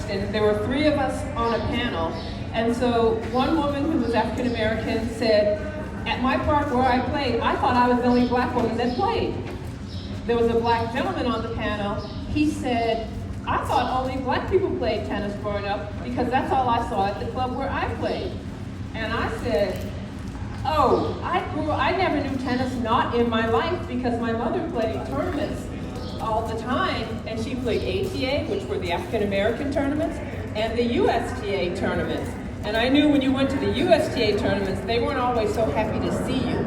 and there were 3 of us on a panel. And so one woman who was African American said, at my park where I played, I thought I was the only black woman that played. There was a black gentleman on the panel. He said, I thought only black people played tennis growing up because that's all I saw at the club where I played. And I said, oh, I never knew tennis not in my life because my mother played tournaments all the time, and she played ATA, which were the African American tournaments, and the USTA tournaments. And I knew when you went to the USTA tournaments, they weren't always so happy to see you.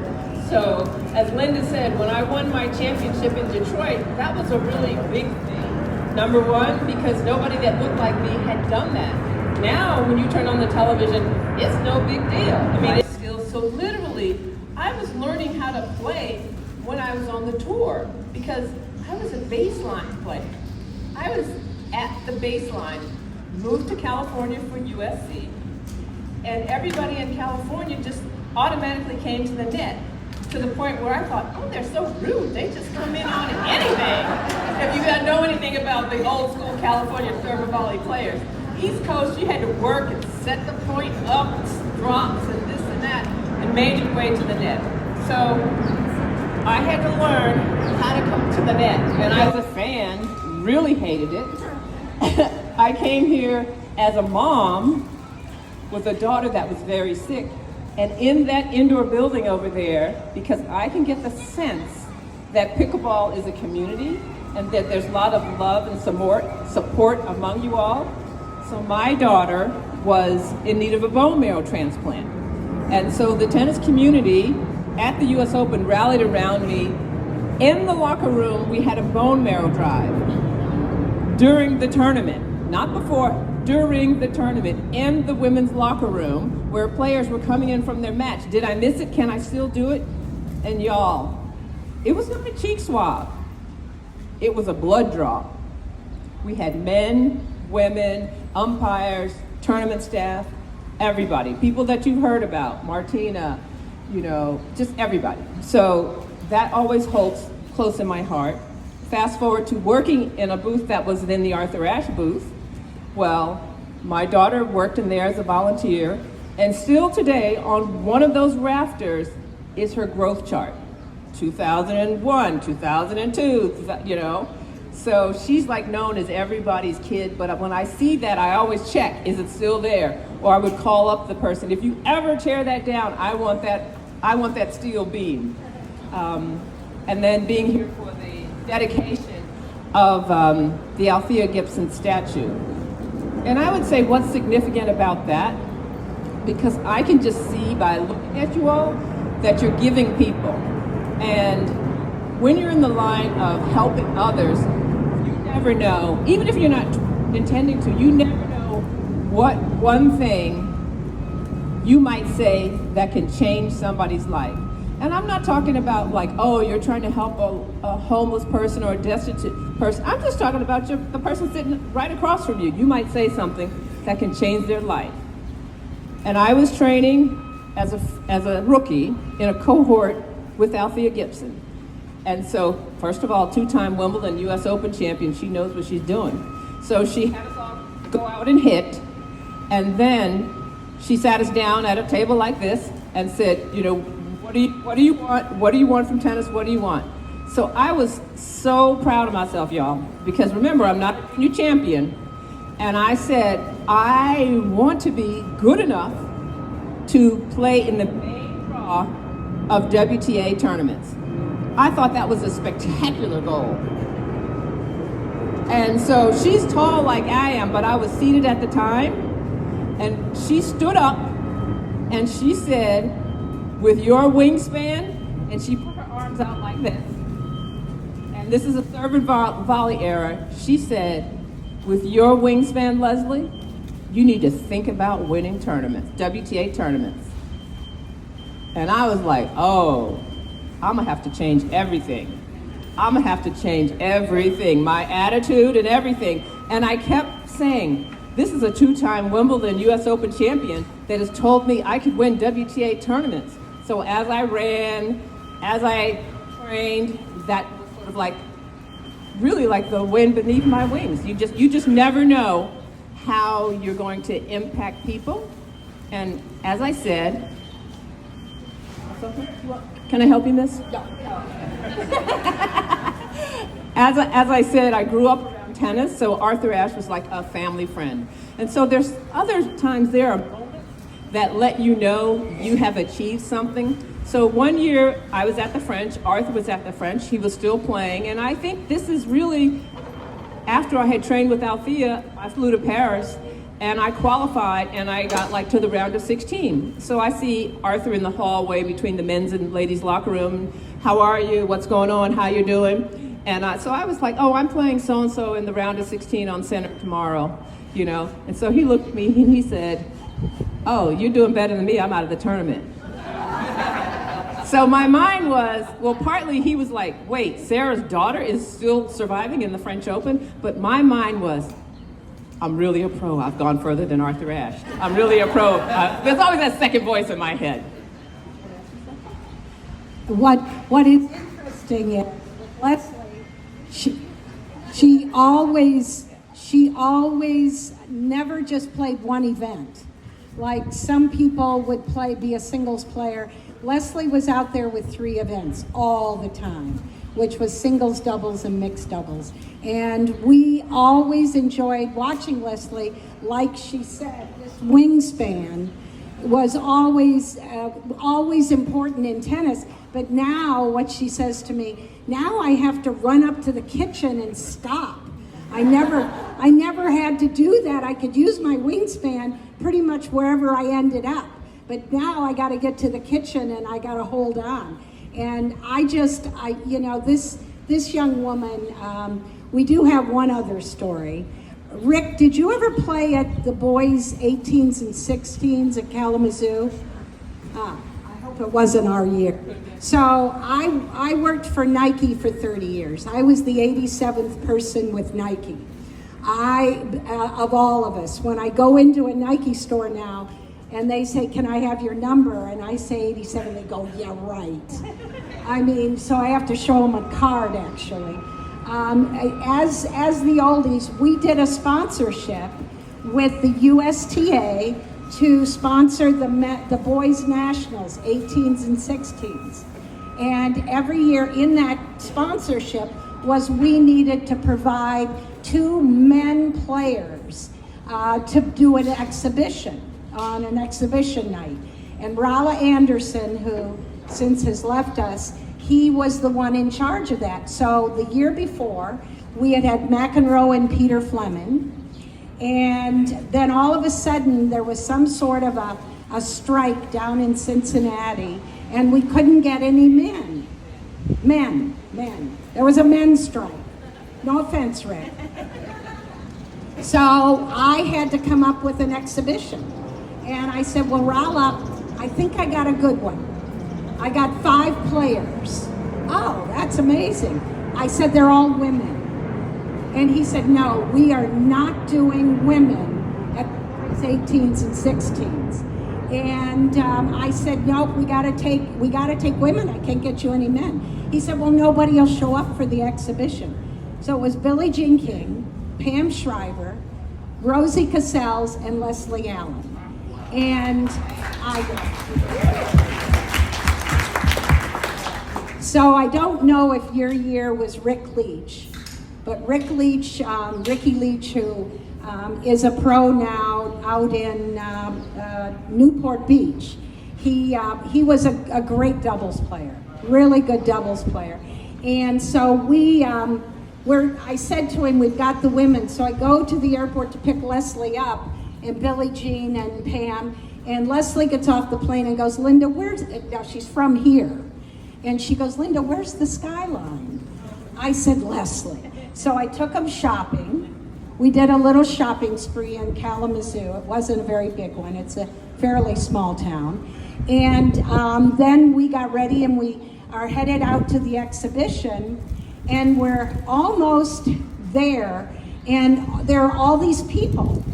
So, as Linda said, when I won my championship in Detroit, that was a really big thing. Number one, because nobody that looked like me had done that. Now, when you turn on the television, it's no big deal. I mean, it's skills. So literally, I was learning how to play when I was on the tour because I was a baseline player. I was at the baseline, moved to California for USC, and everybody in California just automatically came to the net, to the point where I thought, oh, they're so rude. They just come in on anything. If you know anything about the old school California serve and volley players, East Coast, you had to work and set the point up, drops and this and that, and made your way to the net. So I had to learn how to come to the net. And I, as a fan, really hated it. I came here as a mom with a daughter that was very sick. And in that indoor building over there, because I can get the sense that pickleball is a community and that there's a lot of love and support among you all. So my daughter was in need of a bone marrow transplant. And so the tennis community at the US Open rallied around me. In the locker room, we had a bone marrow drive during the tournament, not before, during the tournament, in the women's locker room where players were coming in from their match. Did I miss it? Can I still do it? And y'all, it was not a cheek swab. It was a blood draw. We had men, women, umpires, tournament staff, everybody. People that you've heard about, Martina, just everybody. So that always holds close in my heart. Fast forward to working in a booth that was in the Arthur Ashe booth. Well, my daughter worked in there as a volunteer, and still today on one of those rafters is her growth chart. 2001, 2002, So she's like known as everybody's kid, but when I see that, I always check, is it still there? Or I would call up the person, if you ever tear that down, I want that steel beam. And then being here for the dedication of the Althea Gibson statue. And I would say what's significant about that, because I can just see by looking at you all that you're giving people. And when you're in the line of helping others, you never know, even if you're not intending to, you never know what one thing you might say that can change somebody's life. And I'm not talking about like, oh, you're trying to help a homeless person or a destitute person. I'm just talking about the person sitting right across from you. You might say something that can change their life. And I was training as a rookie in a cohort with Althea Gibson. And so, first of all, 2-time Wimbledon US Open champion, she knows what she's doing. So she had us all go out and hit, and then she sat us down at a table like this and said, what do you want? What do you want from tennis? What do you want? So I was so proud of myself, y'all, because remember, I'm not a new champion. And I said, I want to be good enough to play in the main draw of WTA tournaments. I thought that was a spectacular goal. And so she's tall like I am, but I was seated at the time, and she stood up and she said, with your wingspan, and she put her arms out like this. And this is a serve and volley era. She said, with your wingspan, Leslie, you need to think about winning tournaments, WTA tournaments. And I was like, oh, I'm gonna have to change everything. I'm gonna have to change everything, my attitude and everything. And I kept saying, this is a 2-time Wimbledon US Open champion that has told me I could win WTA tournaments. So as I ran, as I trained, that was sort of like, really like the wind beneath my wings. You just never know how you're going to impact people. And as I said, can I help you, miss? No. As I said, I grew up around tennis, so Arthur Ashe was like a family friend. And so there's other times there are moments that let you know you have achieved something. So one year I was at the French, Arthur was at the French, he was still playing, and I think this is really, after I had trained with Althea, I flew to Paris, and I qualified, and I got like to the round of 16. So I see Arthur in the hallway between the men's and ladies' locker room. How are you? What's going on? How you doing? And so I was like, oh, I'm playing so-and-so in the round of 16 on center tomorrow, you know. And so he looked at me and he said, oh, you're doing better than me. I'm out of the tournament. So my mind was, well, partly he was like, wait, Sarah's daughter is still surviving in the French Open? But my mind was, I'm really a pro. I've gone further than Arthur Ashe. I'm really a pro. There's always that second voice in my head. What is interesting is Leslie, she always never just played one event. Like some people would be a singles player. Leslie was out there with 3 events all the time, which was singles, doubles, and mixed doubles. And we always enjoyed watching Leslie. Like she said, this wingspan was always important in tennis. But now, what she says to me, now I have to run up to the kitchen and stop. I never had to do that. I could use my wingspan pretty much wherever I ended up. But now I got to get to the kitchen and I got to hold on. And this young woman, we do have one other story. Rick, did you ever play at the boys' 18s and 16s at Kalamazoo? I hope it wasn't our year. So I worked for Nike for 30 years. I was the 87th person with Nike. Of all of us, when I go into a Nike store now, and they say, can I have your number? And I say 87, they go, yeah, right. I mean, so I have to show them a card, actually. As the oldies, we did a sponsorship with the USTA to sponsor the boys' nationals, 18s and 16s. And every year in that sponsorship was we needed to provide 2 men players to do an exhibition on an exhibition night. And Rala Anderson, who since has left us, he was the one in charge of that. So the year before, we had McEnroe and Peter Fleming, and then all of a sudden there was some sort of a strike down in Cincinnati, and we couldn't get any men. There was a men's strike. No offense, Rick. So I had to come up with an exhibition. And I said, well, Rala, I think I got a good one. I got 5 players. Oh, that's amazing. I said, they're all women. And he said, no, we are not doing women at 18s and 16s. And I said, nope, we gotta take women. I can't get you any men. He said, well, nobody will show up for the exhibition. So it was Billie Jean King, Pam Shriver, Rosie Cassells, and Leslie Allen. And so I don't know if your year was Rick Leach, but Ricky Leach, who is a pro now out in Newport Beach, he was a great doubles player, really good doubles player. And so I said to him, we've got the women. So I go to the airport to pick Leslie up, and Billie Jean and Pam, and Leslie gets off the plane and goes, Linda, now she's from here. And she goes, Linda, where's the skyline? I said, Leslie. So I took them shopping. We did a little shopping spree in Kalamazoo. It wasn't a very big one. It's a fairly small town. And then we got ready and we are headed out to the exhibition, and we're almost there, and there are all these people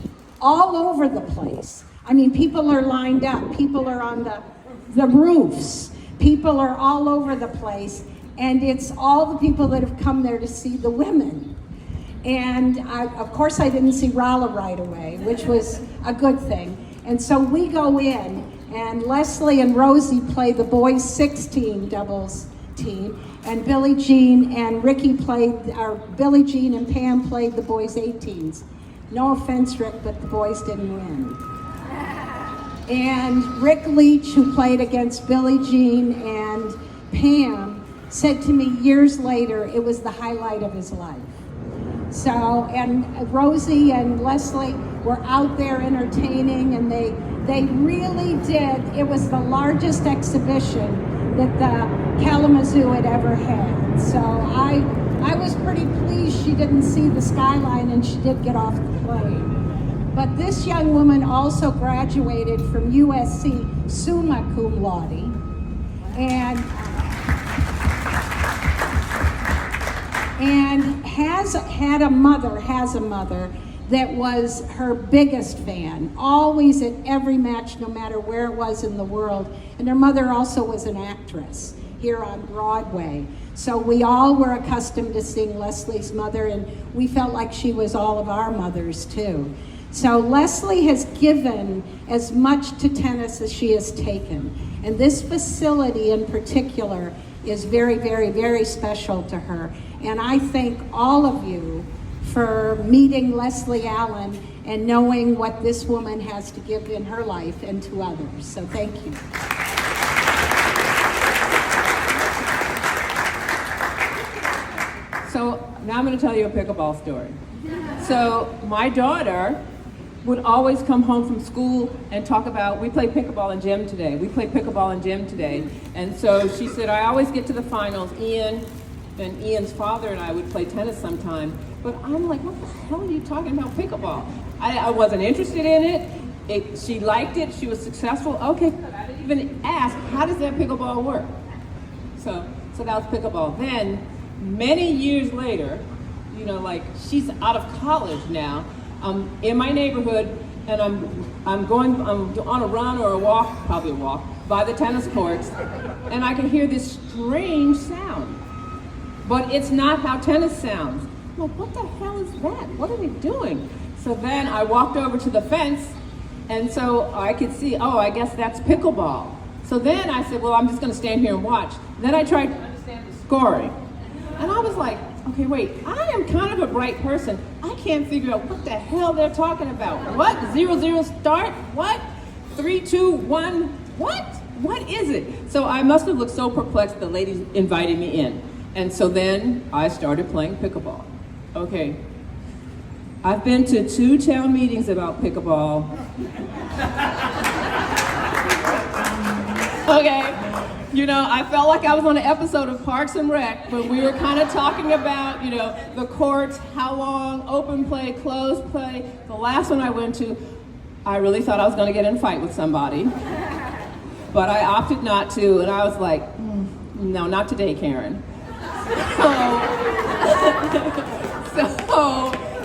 all over the place. I mean, people are lined up, people are on the roofs, people are all over the place, and it's all the people that have come there to see the women. And of course I didn't see Rolla right away, which was a good thing. And so we go in, and Leslie and Rosie play the boys 16 doubles team, and Billie Jean and Billie Jean and Pam played the boys 18s. No offense, Rick, but the boys didn't win. And Rick Leach, who played against Billie Jean and Pam, said to me years later it was the highlight of his life. So, and Rosie and Leslie were out there entertaining, and they really did. It was the largest exhibition that the Kalamazoo had ever had. So I was pretty pleased she didn't see the skyline and she did get off the plane. But this young woman also graduated from USC summa cum laude, and has a mother that was her biggest fan, always at every match, no matter where it was in the world. And her mother also was an actress here on Broadway. So we all were accustomed to seeing Leslie's mother, and we felt like she was all of our mothers too. So Leslie has given as much to tennis as she has taken. And this facility in particular is very, very, very special to her. And I thank all of you for meeting Leslie Allen and knowing what this woman has to give in her life and to others. So thank you. So now I'm going to tell you a pickleball story. So my daughter would always come home from school and talk about, we play pickleball in gym today. We play pickleball in gym today. And so she said, I always get to the finals. Ian's father and I would play tennis sometime. But I'm like, what the hell are you talking about pickleball? I wasn't interested in it. She liked it. She was successful. Okay, good. I didn't even ask, how does that pickleball work? So that was pickleball. Then, many years later, like she's out of college now. In my neighborhood, and I'm on a run or a walk, probably a walk, by the tennis courts, and I can hear this strange sound. But it's not how tennis sounds. I'm like, what the hell is that? What are they doing? So then I walked over to the fence, and so I could see, oh, I guess that's pickleball. So then I said, well, I'm just gonna stand here and watch. Then I tried to understand the scoring. And I was like, okay, wait, I am kind of a bright person. I can't figure out what the hell they're talking about. What? 0-0 start? What? 3-2-1? What? What is it? So I must have looked so perplexed, the ladies invited me in. And so then I started playing pickleball. Okay. I've been to 2 town meetings about pickleball. Okay. I felt like I was on an episode of Parks and Rec, but we were kind of talking about, the courts, how long, open play, closed play. The last one I went to, I really thought I was going to get in a fight with somebody, but I opted not to, and I was like, no, not today, Karen. So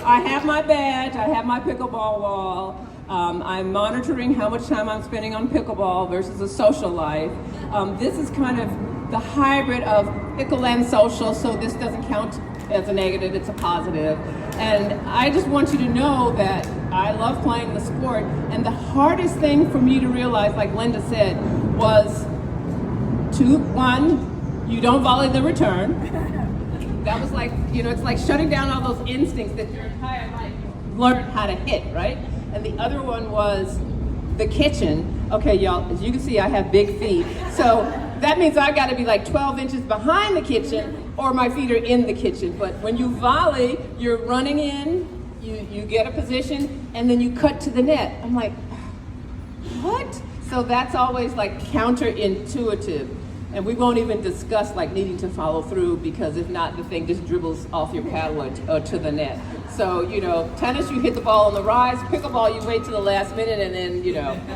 I have my badge, I have my pickleball wall. I'm monitoring how much time I'm spending on pickleball versus a social life. This is kind of the hybrid of pickle and social, so this doesn't count as a negative, it's a positive. And I just want you to know that I love playing the sport, and the hardest thing for me to realize, like Linda said, was 1, you don't volley the return. That was like, it's like shutting down all those instincts that your entire life you've learned how to hit, right? And the other one was the kitchen. Okay, y'all, as you can see, I have big feet. So that means I gotta be like 12 inches behind the kitchen or my feet are in the kitchen. But when you volley, you're running in, you get a position, and then you cut to the net. I'm like, what? So that's always like counterintuitive. And we won't even discuss like needing to follow through, because if not, the thing just dribbles off your paddle or to the net. So, tennis, you hit the ball on the rise. Pickleball, you wait till the last minute, and then,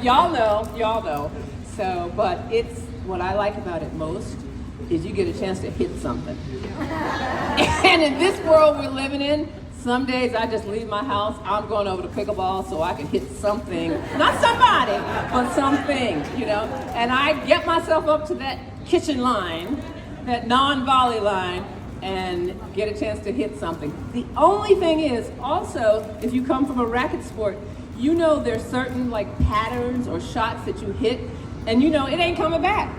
y'all know. So, but it's, what I like about it most is you get a chance to hit something. And in this world we're living in, some days I just leave my house, I'm going over to pickleball so I can hit something, not somebody, but something, and I get myself up to that kitchen line, that non-volley line, and get a chance to hit something. The only thing is, also, if you come from a racket sport, you know there's certain like patterns or shots that you hit, and you know it ain't coming back.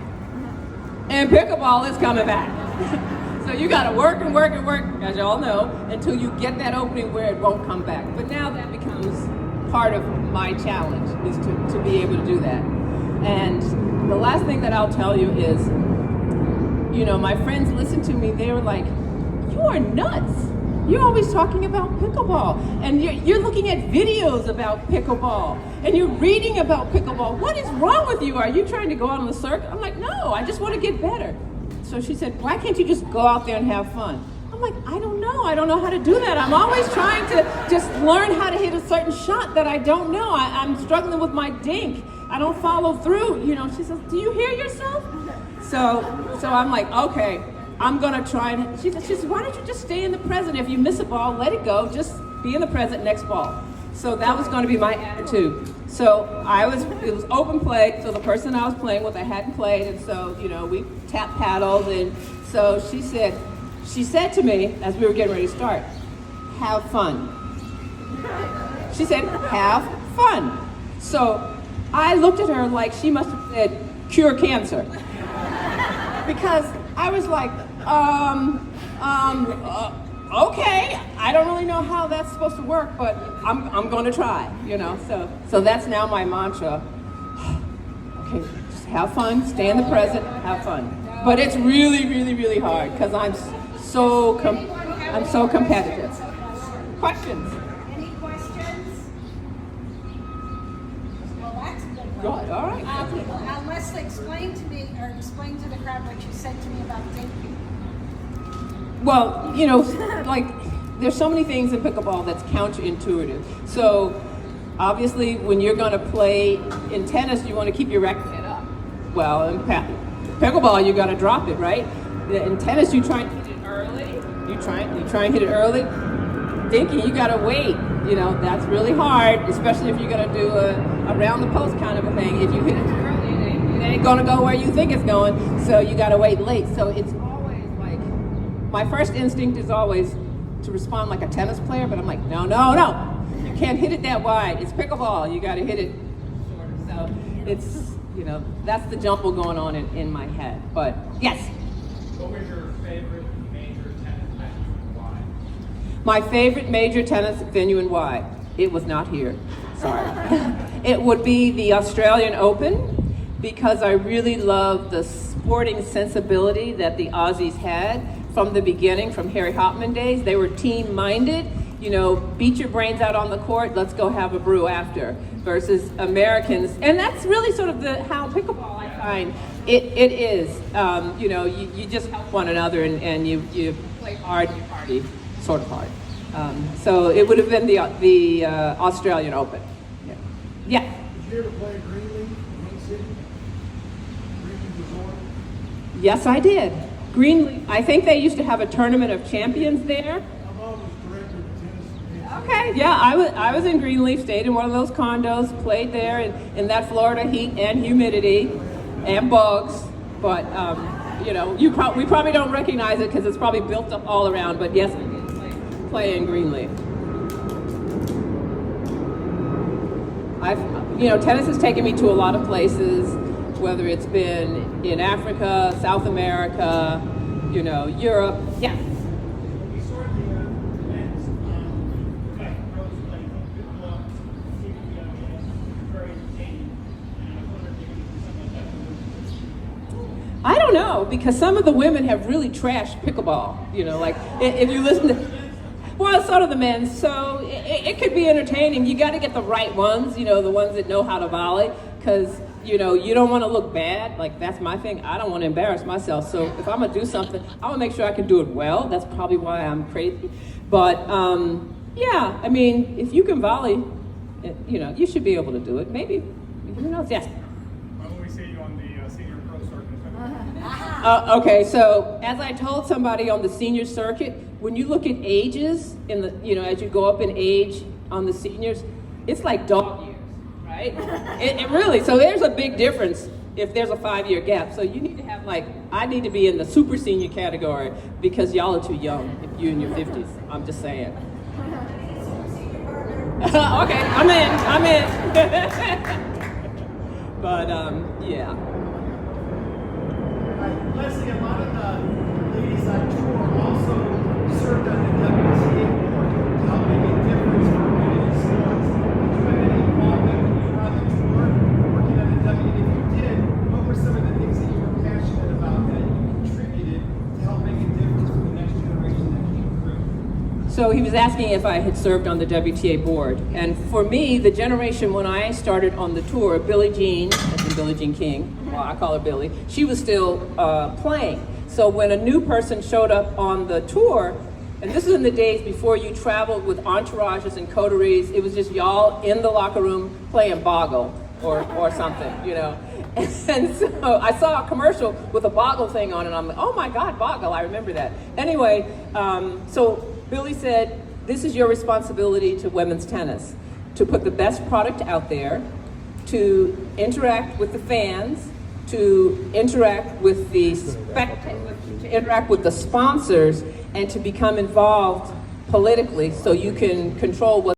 And pickleball is coming back. So you gotta work and work and work, as you all know, until you get that opening where it won't come back. But now that becomes part of my challenge, is to be able to do that. And the last thing that I'll tell you is, you know, my friends listened to me, they were like, you are nuts. You're always talking about pickleball, and you're looking at videos about pickleball, and you're reading about pickleball. What is wrong with you? Are you trying to go out on the circuit? I'm like, no, I just want to get better. So she said, why can't you just go out there and have fun? I'm like, I don't know how to do that. I'm always trying to just learn how to hit a certain shot that I don't know. I'm struggling with my dink. I don't follow through. You know, she says, do you hear yourself? So I'm like, okay, I'm gonna try. And she says, why don't you just stay in the present? If you miss a ball, let it go. Just be in the present, next ball. So that was going to be my attitude. So it was open play. So the person I was playing with, I hadn't played, and so you know we tap paddled, and so she said to me as we were getting ready to start, have fun. She said, have fun. So I looked at her like she must have said, cure cancer. Because I was like, okay, I don't really know how that's supposed to work, but I'm going to try, you know. So that's now my mantra. Okay, just have fun, stay in the present, have fun. But it's really, really, really hard because I'm so competitive. Questions? Any questions? Well, that's a good All one. right. Leslie, explain to me, or explain to the crowd what you said to me about dinking. Well, you know, like, there's so many things in pickleball that's counterintuitive. So, obviously, when you're going to play in tennis, you want to keep your racket up. Well, in pickleball, you got to drop it, right? In tennis, you try and hit it early. You try and hit it early. Dinking, you got to wait. You know, that's really hard, especially if you're going to do a round the post kind of a thing. If you hit it too early, it ain't going to go where you think it's going. So you got to wait late. So it's always like, my first instinct is always to respond like a tennis player, but I'm like, no. You can't hit it that wide. It's pickleball. You got to hit it shorter. So it's, you know, that's the jumble going on in my head. But yes. What was your favorite major tennis venue and why? My favorite major tennis venue and why? It was not here. Sorry. It would be the Australian Open, because I really love the sporting sensibility that the Aussies had from the beginning, from Harry Hopman days. They were team-minded. You know, beat your brains out on the court, let's go have a brew after, versus Americans. And that's really sort of how pickleball, I find, it is. You know, you just help one another, and you play hard, you party sort of hard. So it would have been the Australian Open. Yeah. Did you ever play Greenlee in Main City? Greenlee Resort? Yes, I did. Greenlee, I think they used to have a tournament of champions there. My mom was director of tennis. Okay, yeah, I was in Greenleaf, stayed in one of those condos, played there in that Florida heat and humidity and bugs. But you know, we probably don't recognize it because it's probably built up all around. But yes, I did play in Greenleaf. Tennis has taken me to a lot of places, whether it's been in Africa, South America, you know, Europe. Yeah. We saw the men's back pros playing pickleball, seemed to be very entertaining. And I wonder if you can do something like that. I don't know, because some of the women have really trashed pickleball. You know, like if you listen to, well, so do the men. So it could be entertaining. You got to get the right ones, you know, the ones that know how to volley, because you know, you don't want to look bad. Like, that's my thing. I don't want to embarrass myself. So if I'm going to do something, I want to make sure I can do it well. That's probably why I'm crazy. But, yeah, I mean, if you can volley, you know, you should be able to do it. Maybe. Who knows? Yes. When will we see you on the senior pro circuit? Okay, so as I told somebody on the senior circuit, when you look at ages, as you go up in age on the seniors, it's like dog years. Right? It really, so there's a big difference if there's a 5-year gap. So you need to have Like, I need to be in the super senior category because y'all are too young if you're in your 50s. I'm just saying. Okay, I'm in. But, yeah. Leslie, a lot of the ladies on tour also served on the WTA board to help make a difference for women in sports. Did you have any involvement when you were on the tour working on the WTA? If you did, what were some of the things that you were passionate about that you contributed to help make a difference for the next generation that came through? So he was asking if I had served on the WTA board. And for me, the generation when I started on the tour, Billie Jean, as in Billie Jean King, well, I call her Billie, she was still playing. So when a new person showed up on the tour, and this was in the days before you traveled with entourages and coteries, it was just y'all in the locker room playing Boggle or something, you know. And so I saw a commercial with a Boggle thing on it, and I'm like, oh my God, Boggle, I remember that. Anyway, so Billie said, this is your responsibility to women's tennis, to put the best product out there, to interact with the fans, to interact with the to interact with the sponsors, and to become involved politically so you can control what